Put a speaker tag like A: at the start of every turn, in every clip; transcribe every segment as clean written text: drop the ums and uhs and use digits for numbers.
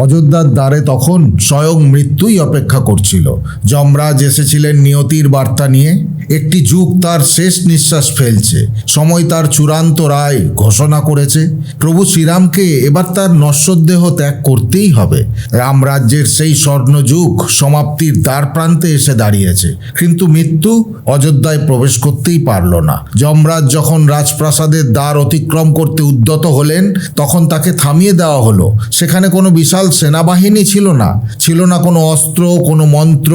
A: অযোধ্যার দ্বারে তখন স্বয়ং মৃত্যুই অপেক্ষা করছিল। যমরাজ এসেছিলেন নিয়তির বার্তা নিয়ে। একটি যুগ তার শেষ নিঃশ্বাস ফেলছে, সময় তার চূড়ান্ত রায় ঘোষণা করেছে। প্রভু শ্রীরামকে এবার তার নশ্বর দেহ ত্যাগ করতেই হবে। রামরাজ্যের সেই স্বর্ণযুগ সমাপ্তির দ্বার প্রান্তে এসে দাঁড়িয়েছে, কিন্তু মৃত্যু অযোধ্যায় প্রবেশ করতেই পারল না। যমরাজ যখন রাজপ্রাসাদের দ্বার অতিক্রম করতে উদ্যত হলেন, তখন তাকে থামিয়ে দেওয়া হলো। সেখানে কোনো বিশাল সেনাবাহিনী ছিল না, ছিল না কোনো অস্ত্র, কোনো মন্ত্র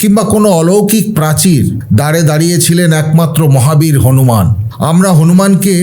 A: কিংবা কোনো অলৌকিক প্রাচীর। দ্বারে দাঁড়িয়েছিলেন একমাত্র মহাবীর হনুমান। আমরা হনুমানকে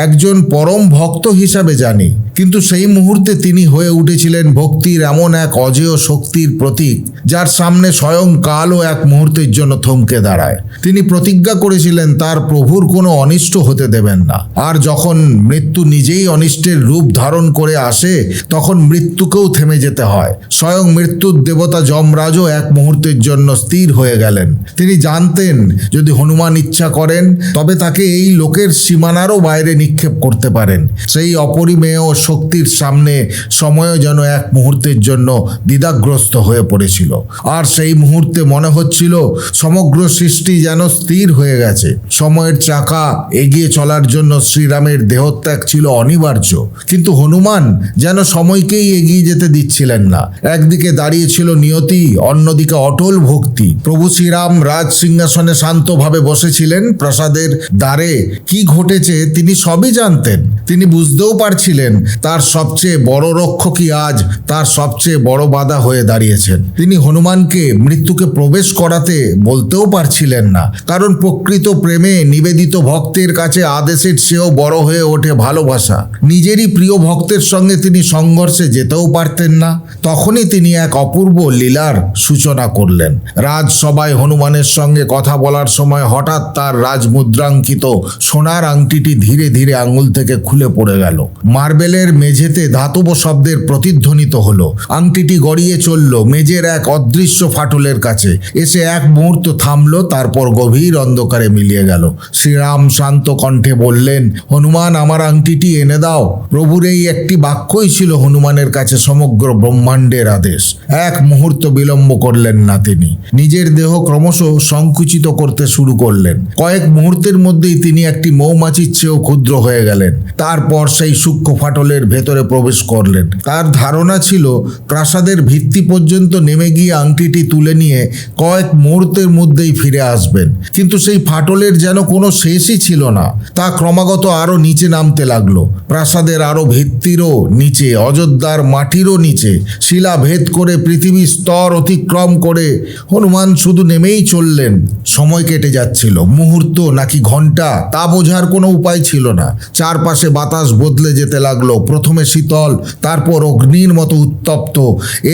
A: একজন পরম ভক্ত হিসাবে জানি, কিন্তু সেই মুহূর্তে তিনি হয়ে উঠেছিলেন ভক্তির এমন এক অজেয় শক্তির প্রতীক, যার সামনে স্বয়ং কালও এক মুহূর্তের জন্য থমকে দাঁড়ায়। তিনি প্রতিজ্ঞা করেছিলেন তার প্রভুর কোনো অনিষ্ট হতে দেবেন না। আর যখন মৃত্যু নিজেই অনিষ্টের রূপ ধারণ করে আসে, তখন মৃত্যুকেও থেমে যেতে হয়। স্বয়ং মৃত্যুর দেবতা যমরাজও এক মুহূর্তের জন্য স্থির হয়ে গেলেন। তিনি জানতেন, যদি হনুমান ইচ্ছা করেন তবে তাকে এই লোকের সীমানারও বাইরে নিক্ষেপ করতে পারেন। সেই অপরিমেয় শক্তির সামনে সময়ও যেন এক মুহূর্তের জন্য দ্বিধাগ্রস্ত হয়ে পড়েছিল। আর সেই মুহূর্তে মনে হচ্ছিল সমগ্র সৃষ্টি যেন স্থির হয়ে গেছে। সময়ের চাকা এগিয়ে চলার জন্য শ্রীরামের দেহত্যাগ ছিল অনিবার্য, কিন্তু হনুমান যেন সময়কেই এগিয়ে যেতে দিচ্ছিলেন না। একদিকে দাঁড়িয়েছিল নিয়তি, অন্যদিকে অটল ভক্তি। প্রভু শ্রীরাম রাজ সিংহাসনে শান্তভাবে বসেছিলেন। প্রাসাদের দ্বারে কি ঘটেছে তিনি সবই জানতেন। তিনি বুঝতেও পারছিলেন তার সবচেয়ে বড় রক্ষকই আজ তার সবচেয়ে বড় বাধা হয়ে দাঁড়িয়েছেন। তিনি হনুমানকে মৃত্যুকে প্রবেশ করাতে বলতেও পারছিলেন না, কারণ প্রকৃত প্রেমে নিবেদিত ভক্তের কাছে আদেশের চেয়েও বড় হয়ে ওঠে ভালোবাসা। নিজেরই প্রিয় ভক্তের সঙ্গে তিনি সংঘর্ষে যেতেও পারতেন না। তখনই তিনি এক অপূর্ব লীলার সূচনা করলেন। রাজসভায় হনুমানের সঙ্গে কথা বলার সময় হঠাৎ তার রাজমুদ্রাঙ্কিত সোনার আংটিটি ধীরে ধীরে আঙুল থেকে খুলে পড়ে গেল। মার্বেলের মেঝেতে ধাতব শব্দের প্রতিধ্বনিত হলো। আংটিটি গড়িয়ে চলল মেঝের এক অদৃশ্য ফাটলের কাছে, এসে এক মুহূর্ত থামল, তারপর গভীর অন্ধকারে মিলিয়ে গেল। শ্রীরাম শান্ত কণ্ঠে বললেন, হনুমান, আমার আংটিটি এনে দাও। প্রভুর এই একটি বাক্যই ছিল হনুমানের কাছে সমগ্র ব্রহ্মাণ্ডের আদেশ। এক মুহূর্ত বিলম্ব করলেন না তিনি। নিজের দেহ ক্রমশ সংকুচিত করতে শুরু করলেন। কয়েক মুহূর্তের মধ্যেই তিনি একটি মৌমাছির চেয়েও ক্ষুদ্র হয়ে গেলেন। তারপর সেই সূক্ষ্ম ফাটলের ভেতরে প্রবেশ করলেন। তার ধারণা ছিল প্রাসাদের ভিত্তি পর্যন্ত নেমে গিয়ে আংটিটি তুলে নিয়ে কয়েক মুহূর্তের মধ্যেই ফিরে আসবেন, কিন্তু সেই ফাটলের যেন কোনো শেষই ছিল না। তা ক্রমাগত আরো নিচে নামতে লাগলো। প্রাসাদের আরো ভিত্তিরও নিচে, অযোধ্যার মাটিরও নিচে, শিলা ভেদ করে, পৃথিবীর স্তর অতিক্রম করে হনুমান শুধু নেমেই চললেন। সময় কেটে যাচ্ছিল। মুহূর্ত নাকি ঘন্টা তা বোঝার কোনো উপায় ছিল না। চারপাশে বাতাস বদলে যেতে লাগলো। প্রথমে শীতল, তারপর অগ্নির মতো উত্তপ্ত।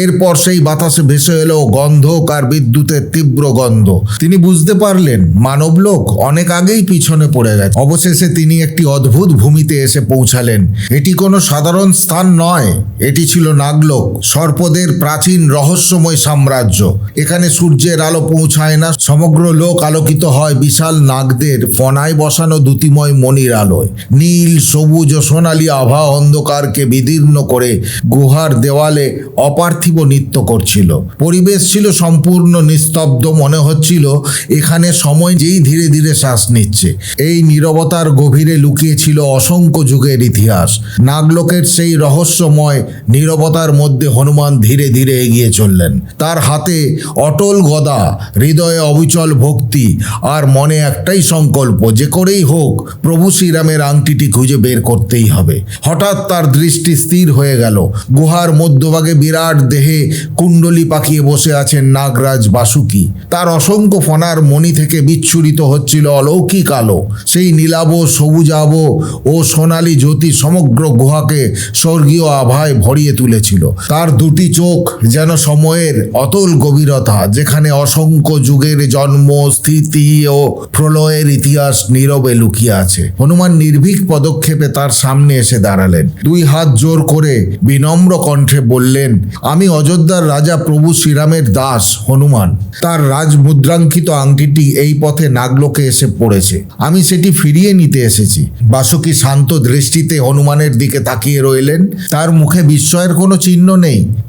A: এরপর সেই বাতাসে ভেসে এলো গন্ধক আর বিদ্যুতের তীব্র গন্ধ। তিনি বুঝতে পারলেন মানবলোক অনেক আগেই পিছনে পড়ে গেছে। অবশেষে তিনি একটি অদ্ভুত ভূমিতে এসে পৌঁছালেন। এটি কোনো সাধারণ স্থান নয়, এটি ছিল নাগলোক, সর্পদের প্রাচীন রহস্যময় সাম্রাজ্য। এখানে সূর্যের আলো পৌঁছায় না, সমগ্র লোক আলোকিত হয় বিশাল নাগদের ফনায় বসানো দ্যুতিময় মণির আলোয়। নীল, সবুজ ও সোনালী আভা অন্ধকারকে বিদীর্ণ করে গুহার দেওয়ালে অপার্থিব নৃত্য করছিল। পরিবেশ ছিল সম্পূর্ণ নিস্তব্ধ। মনে হচ্ছিল এখানে সময় যেই ধীরে ধীরে শ্বাস নিচ্ছে। এই নীরবতার গভীরে লুকিয়ে ছিল অসংখ্য যুগের ইতিহাস। নাগলোকের সেই রহস্যময় নীরবতার মধ্যে হনুমান ধীরে ধীরে এগিয়ে চললেন। তার হাতে অটল গদা, হৃদয়ে অবিচল ভক্তি, আর মনে একটাই সংকল্প, যে করেই হোক প্রভু শ্রীরামের আংটিটি খুঁজে বের করতেই হবে। হঠাৎ তার দৃষ্টি স্থির হয়ে গেল। গুহার মধ্যভাগে বিরাট দেহে কুণ্ডলী পাকিয়ে বসে আছেন নাগরাজ বাসুকি। তার অসংখ্য ফনার মণি থেকে বিচ্ছুরিত হচ্ছিল অলৌকিক আলো। সেই নীলাভ, সবুজাভ ও সোনালী জ্যোতি সমগ্র গুহাকে স্বর্গীয় আভায় ভরিয়ে তুলেছিল। তার দুটি চোখ যেন সময়ের অতল গভীরতা, যেখানে অসংখ্য যুগের জন্ম, স্থিতি ও প্রলয়ের ইতিহাস নীরবে নীরবে লুকিয়ে আছে। হনুমান নির্ভীক পদক্ষেপে তার সামনে এসে দাঁড়ালেন, দুই হাত জোর করে বিনম্র কণ্ঠে বললেন, আমি অযোধ্যার রাজা প্রভু শ্রীরামের দাস হনুমান। তার রাজমুদ্রাঙ্কিত আংটিটি এই পথে নাগলোকে এসে পড়েছে, আমি সেটি ফিরিয়ে নিতে এসেছি। বাসুকি শান্ত দৃষ্টিতে হনুমানের দিকে তাকিয়ে রইলেন। তার মুখে বিস্ময়ের কোনো চিহ্ন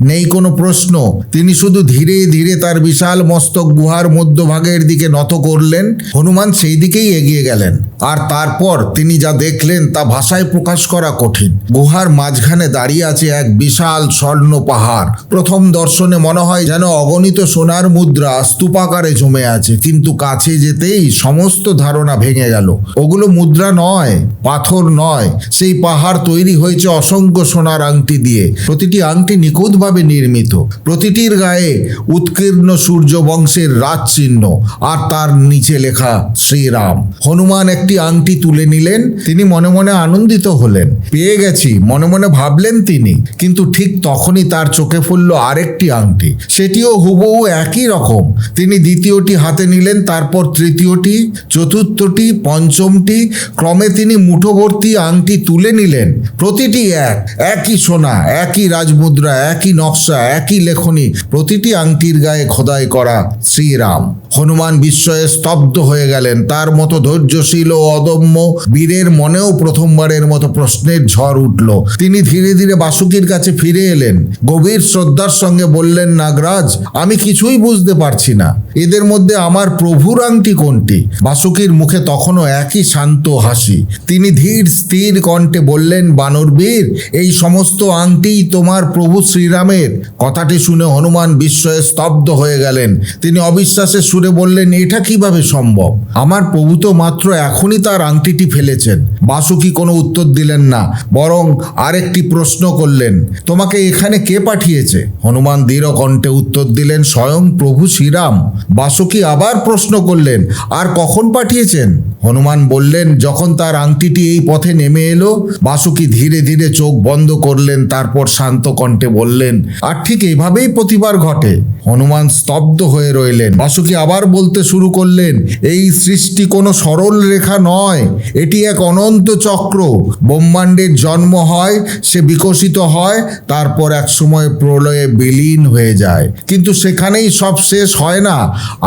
A: নেই কোনো প্রশ্ন। তিনি শুধু ধীরে ধীরে তার বিশাল মস্তক গুহার মধ্যভাগের দিকে নত করলেন। হনুমান সেই দিকেই এগিয়ে গেলেন, আর তারপর তিনি যা দেখলেন তা ভাষায় প্রকাশ করা কঠিন। গুহার মাঝখানে দাঁড়িয়ে আছে এক বিশাল স্বর্ণ পাহাড়। প্রথম দর্শনে মনে হয় যেন অগণিত সোনার মুদ্রা স্তূপাকারে জমে আছে, কিন্তু কাছে যেতেই সমস্ত ধারণা ভেঙে গেল। ওগুলো মুদ্রা নয়, পাথর নয়, সেই পাহাড় তৈরি হয়েছে অসংখ্য সোনার আংটি দিয়ে। প্রতিটি আংটি নিখুঁতভাবে নির্মিত, প্রতিটির গায়ে উৎকীর্ণ সূর্য বংশের রাজ চিহ্ন, আর তার নিচে লেখা শ্রীরাম। হনুমান একটি আংটি তুলে নিলেন। তিনি মনে মনে আনন্দিত হলেন, পেয়ে গেছি মনে মনে ভাবলেন তিনি। কিন্তু ঠিক তখনই তার চোখে পড়ল আরেকটি আংটি, সেটিও হুবহু একই রকম। তিনি দ্বিতীয়টি হাতে নিলেন, তারপর তৃতীয়টি, চতুর্থটি, পঞ্চমটি। ক্রমে তিনি মুঠোভর্তি আংটি তুলে নিলেন। প্রতিটি একই সোনা, একই রাজমুদ্রা, একই নকশা, একই লেখনী, প্রতিটি আংটির গায়ে খোদাই করা শ্রীরাম। হনুমান বিস্ময়ে স্তব্ধ হয়ে গেলেন। তার মতো ধৈর্যশীল ও অদম্য বীরের মনেও প্রথমবারের মতো প্রশ্নের ঝড় উঠল। তিনি ধীরে ধীরে বাসুকির কাছে ফিরে এলেন, গভীর শ্রদ্ধার সঙ্গে বললেন, নাগরাজ, আমি কিছুই বুঝতে পারছি না, এদের মধ্যে আমার প্রভুর আংটি কোনটি? বাসুকির মুখে তখনও একই শান্ত হাসি। তিনি ধীর স্থির কণ্ঠে বললেন, বানরবীর, এই সমস্ত আংটি তোমার প্রভু শ্রীরামের। কথাটি শুনে হনুমান বিস্ময়ে স্তব্ধ হয়ে গেলেন। তিনি অবিশ্বাসের সুরে বললেন, এটা কিভাবে সম্ভব? আমার প্রভু তো মাত্র এখনই তার আংটিটি ফেলেছেন। বাসুকি কোনো উত্তর দিলেন না, বরং আরেকটি প্রশ্ন করলেন, তোমাকে এখানে কে পাঠিয়েছে? হনুমান দৃঢ় কণ্ঠে উত্তর দিলেন, স্বয়ং প্রভু শ্রীরাম। বাসুকি আবার প্রশ্ন করলেন, আর কখন পাঠিয়েছেন? হনুমান বললেন, যখন তার আংটিটি এই পথে নেমে এলো। বাসুকি ধীরে ধীরে চোখ বন্ধ করলেন, তারপর শান্ত কণ্ঠে বললেন, আর ঠিক এভাবেই প্রতিবার ঘটে। হনুমান স্তব্ধ হয়ে রইলেন। বাসুকি আবার বলতে শুরু করলেন, এই সৃষ্টি কোনো সরল রেখা নয়, এটি এক অনন্ত চক্র। ব্রহ্মাণ্ডের জন্ম হয়, সে বিকশিত হয়, তারপর এক সময় প্রলয়ে বিলীন হয়ে যায়। কিন্তু সেখানেই সব শেষ হয় না,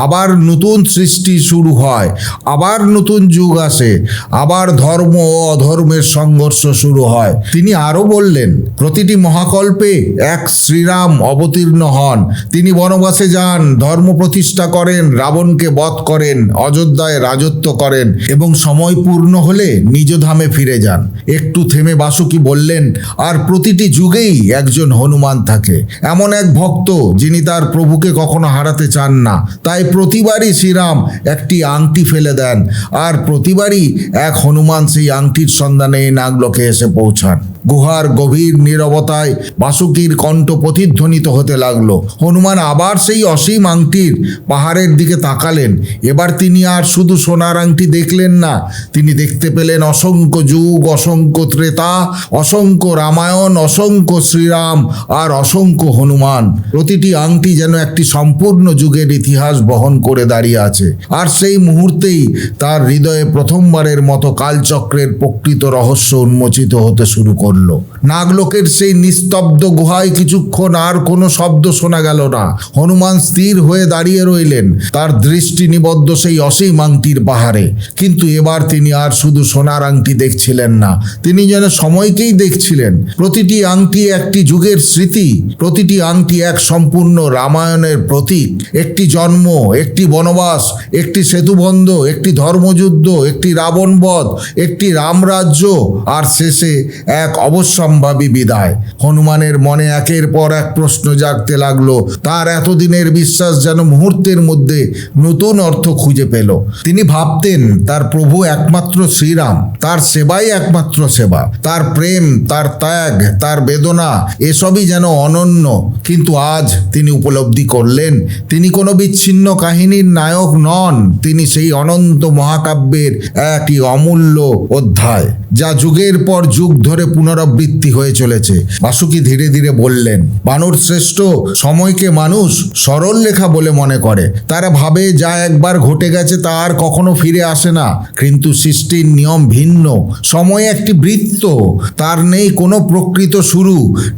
A: আবার নতুন সৃষ্টি শুরু হয়, আবার নতুন যুগ আসে, আবার ধর্ম ও অধর্মের সংঘর্ষ শুরু হয়। তিনি আরো বললেন, প্রতিটি মহাকল্পে এক শ্রীরাম অবতীর্ণ হন। তিনি বনবাসে যান, ধর্ম প্রতিষ্ঠা করেন, রাবণকে বধ করেন, অযোধ্যায় রাজত্ব করেন এবং সময় পূর্ণ হলে নিজ ধামে ফিরে যান। একটু থেমে বাসুকি বললেন, আর প্রতিটি যুগেই একজন হনুমান থাকে, এমন এক ভক্ত যিনি তার প্রভুকে কখনো হারাতে চান না। তাই প্রতিবারই শ্রীরাম একটি আংটি ফেলে দেন, আর প্রতিবারই এক হনুমান সেই আংটির সন্ধানে এই নাগলোকে এসে পৌঁছান। গুহার গভীর নীরবতায় বাসুকির কণ্ঠ প্রতিধ্বনিত হতে লাগলো। হনুমান আবার সেই অসীম আংটির পাহাড়ের দিকে তাকালেন। এবার তিনি আর শুধু সোনার আংটি দেখলেন না, তিনি দেখতে পেলেন অসংখ্য যুগ, অসংখ্য ত্রেতা, অসংখ্য রামায়ণ, অসংখ্য শ্রীরাম আর অসংখ্য হনুমান। প্রতিটি আংটি যেন একটি সম্পূর্ণ যুগের ইতিহাস বহন করে দাঁড়িয়ে আছে। আর সেই মুহূর্তেই তার হৃদয়ে প্রথমবারের মতো কালচক্রের প্রকৃত রহস্য উন্মোচিত হতে শুরু করল। নাগলোকের সেই নিস্তব্ধ গুহায় কিছুক্ষণ আর কোনো শব্দ শোনা গেল না। হনুমান স্থির হয়ে দাঁড়িয়ে রইলেন, তার দৃষ্টি নিবদ্ধ সেই অসীম আংটির পাহাড়ে। কিন্তু এবার তিনি আর শুধু সোনার আংটি দেখছিলেন না, তিনি যেন সময়কেই দেখছিলেন। প্রতিটি আংটি একটি যুগের স্মৃতি, প্রতিটি আংটি এক সম্পূর্ণ রামায়ণের প্রতীক। একটি জন্ম, একটি বনবাস, একটি সেতুবন্ধ, একটি ধর্মযুদ্ধ, একটি রাবণবধ, একটি রামরাজ্য, আর শেষে এক অবশ্যম্ভাবী বিদায়। হনুমানের মনে একের পর এক প্রশ্ন জাগতে লাগলো। তার এতদিনের বিশ্বাস যেন মুহূর্তের মধ্যে নতুন অর্থ খুঁজে পেল। তিনি ভাবতেন তার প্রভু একমাত্র শ্রীরাম, তার সেবাই একমাত্র সেবা, তার প্রেম, তার ত্যাগ, তার বেদনা এসবই যেন অনন্য। কিন্তু আজ তিনি উপলব্ধি করলেন, তিনি কোনো বিচ্ছিন্ন কাহিনীর নায়ক নন, তিনি সেই অনন্ত মহাকাব্যের একটি অমূল্য অধ্যায়। যা যুগের পর যুগ ধরে পুনরাবৃত্তি হয়ে চলেছে। বাসুকি ধীরে ধীরে বললেন, বানর শ্রেষ্ঠ, সময়কে মানুষ সরল লেখা বলে মনে করে। তারা ভাবে যা একবার ঘটে গেছে তা আর কখনো ফিরে আসে না। কিন্তু সৃষ্টির নিয়ম ভিন্ন। সময় একটি বৃত্ত, তার নেই কোনো প্রকৃত শুরু,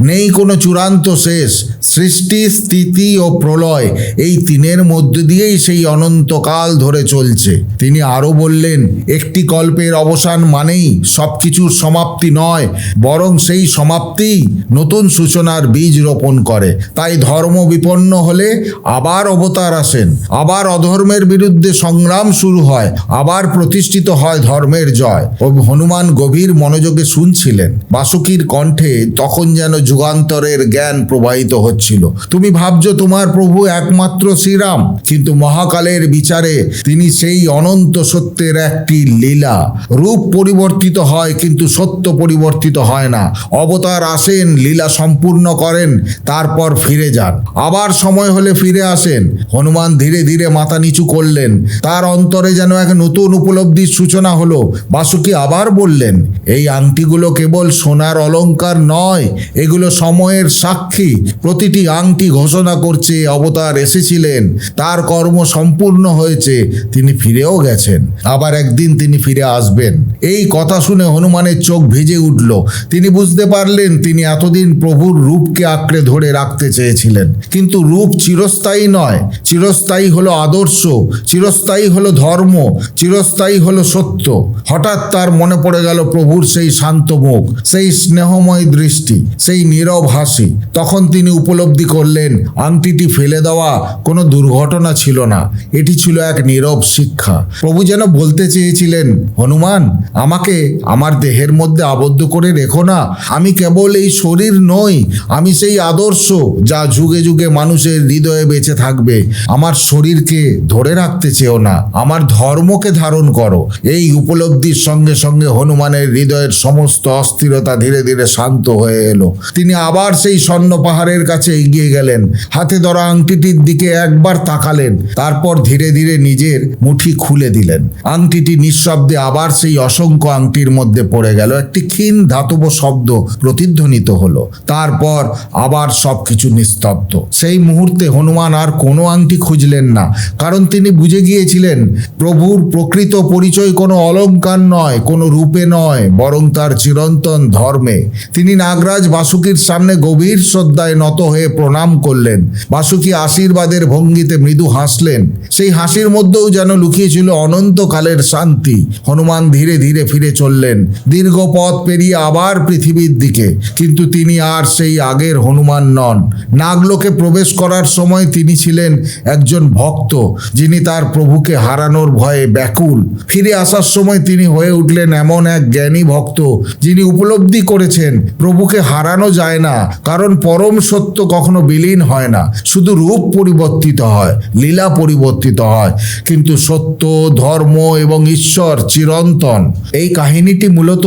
A: নেই কোনো চূড়ান্ত শেষ। সৃষ্টি, স্থিতি ও প্রলয়, এই তিনের মধ্য দিয়েই সেই অনন্তকাল ধরে চলছে। তিনি আরও বললেন, একটি কল্পের অবসান মানেই সবকিছুর সমাপ্তি নয়, বরং সেই সমাপ্তিই নতুন সূচনার বীজ রোপণ করে। তাই ধর্ম বিপন্ন হলে আবার অবতার আসেন, আবার অধর্মের বিরুদ্ধে সংগ্রাম শুরু হয়, আবার প্রতিষ্ঠিত হয় ধর্মের জয়। হনুমান গভীর মনোযোগে শুনছিলেন। বাসুকির কণ্ঠে তখন যেন যুগান্তরের জ্ঞান প্রবাহিত হচ্ছিল। তুমি ভাবছো তোমার প্রভু একমাত্র শ্রীরাম, কিন্তু মহাকালের বিচারে তিনি সেই অনন্ত সত্যের একটি লীলা। রূপ পরিবর্তিত হয় কিন্তু সত্য পরিবর্তিত হয় না। অবতার আসেন, লীলা সম্পূর্ণ করেন, তারপর ফিরে যান, আবার সময় হলে ফিরে আসেন। হনুমান ধীরে ধীরে মাথা নিচু করলেন। তার অন্তরে যেন এক নতুন উপলব্ধির সূচনা হলো। বাসুকি আবার বললেন, এই আংটিগুলো কেবল সোনার অলংকার নয়, এগুলো সময়ের সাক্ষী। প্রতিটি আংটি ঘোষণা করছে অবতার এসেছিলেন, তার কর্ম সম্পূর্ণ হয়েছে, তিনি ফিরেও গেছেন, আবার একদিন তিনি ফিরে আসবেন। এই কথা শুনে হনুমানের চোখ ভিজে উঠল। তিনি বুঝতে পারলেন তিনি এতদিন প্রভুর রূপকে আঁকড়ে ধরে রাখতে চেয়েছিলেন, কিন্তু রূপ চিরস্থায়ী নয়। চিরস্থায়ী হলো আদর্শ, চিরস্থায়ী হলো ধর্ম, চিরস্থায়ী হলো সত্য। হঠাৎ তার মনে পড়ে গেল প্রভুর সেই শান্ত মুখ, সেই স্নেহময় দৃষ্টি, সেই নীরব হাসি। তখন তিনি উপলব্ধি করলেন আংটিটি ফেলে দেওয়া কোনো দুর্ঘটনা ছিল না, এটি ছিল এক নীরব শিক্ষা। প্রভু যেন বলতে চেয়েছিলেন, হনুমান, আমাকে আমার দেহের মধ্যে আবদ্ধ করে রেখো না। আমি কেবল এই শরীর নই, আমি সেই আদর্শ যা যুগে যুগে মানুষের হৃদয়ে বেঁচে থাকবে। আমার শরীরকে ধরে রাখতে চেও না, আমার ধর্মকে ধারণ করো। এই উপলব্ধির সঙ্গে সঙ্গে হনুমানের হৃদয়ের সমস্ত অস্থিরতা ধীরে ধীরে শান্ত হয়ে এলো। তিনি আবার সেই স্বর্ণ পাহাড়ের কাছে এগিয়ে গেলেন, হাতে ধরা আংটিটির দিকে একবার তাকালেন, তারপর ধীরে ধীরে নিজের মুঠি খুলে দিলেন। আংটিটি নিঃশব্দে আবার সেই অসংখ্য আংটির মধ্যে পড়ে গেল। একটি ক্ষীণ ধাতব শব্দ প্রতিধ্বনিত হলো, তারপর আবার সবকিছু নিস্তব্ধ। সেই মুহূর্তে হনুমান আর কোনো আংটি খুঁজলেন না, কারণ তিনি বুঝে গিয়েছিলেন প্রভুর প্রকৃত পরিচয় কোনো অলংকার নয়, কোনো রূপে নয়, বরং তার চিরন্তন ধর্মে। তিনি নাগরাজ বাসুকির সামনে গভীর শ্রদ্ধায় নত হয়ে প্রণাম করলেন। বাসুকি আশীর্বাদের ভঙ্গিতে মৃদু হাসলেন। সেই হাসির মধ্যেও যেন লুকিয়েছিল অনন্তকালের শান্তি। হনুমান ধীরে ধীরে ফিরে চললেন, দীর্ঘ পথ পেরিয়ে আবার পৃথিবীর দিকে। কিন্তু তিনি আর সেই আগের হনুমান নন। নাগলোকে প্রবেশ করার সময় তিনি ছিলেন একজন ভক্ত, যিনি তার প্রভুকে হারানোর ভয়ে ব্যাকুল। ফিরে আসার সময় তিনি হয়ে উঠলেন এমন এক জ্ঞানী ভক্ত, যিনি উপলব্ধি করেছেন প্রভুকে হারানো যায় না, কারণ পরম সত্য কখনো বিলীন হয় না, শুধু রূপ পরিবর্তিত হয়, লীলা পরিবর্তিত হয়, কিন্তু সত্য, ধর্ম এবং ঈশ্বর চিরন্তন। এই কাহিনীটি মূলত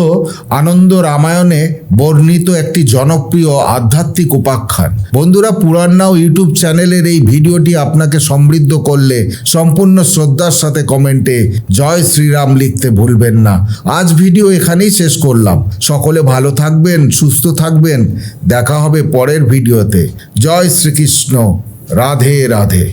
A: আনন্দ রামায়ণে বর্ণিত একটি জনপ্রিয় আধ্যাত্মিক উপাখ্যান। বন্ধুরা, পুরাণ নাও ইউটিউব চ্যানেলের এই ভিডিওটি আপনাকে সমৃদ্ধ করলে সম্পূর্ণ শ্রদ্ধার সাথে কমেন্টে জয় শ্রীরাম লিখতে ভুলবেন না। আজ ভিডিও এখানেই শেষ করলাম। সকলে ভালো থাকবেন, সুস্থ থাকবেন। দেখা হবে পরের ভিডিওতে। জয় শ্রীকৃষ্ণ। রাধে রাধে।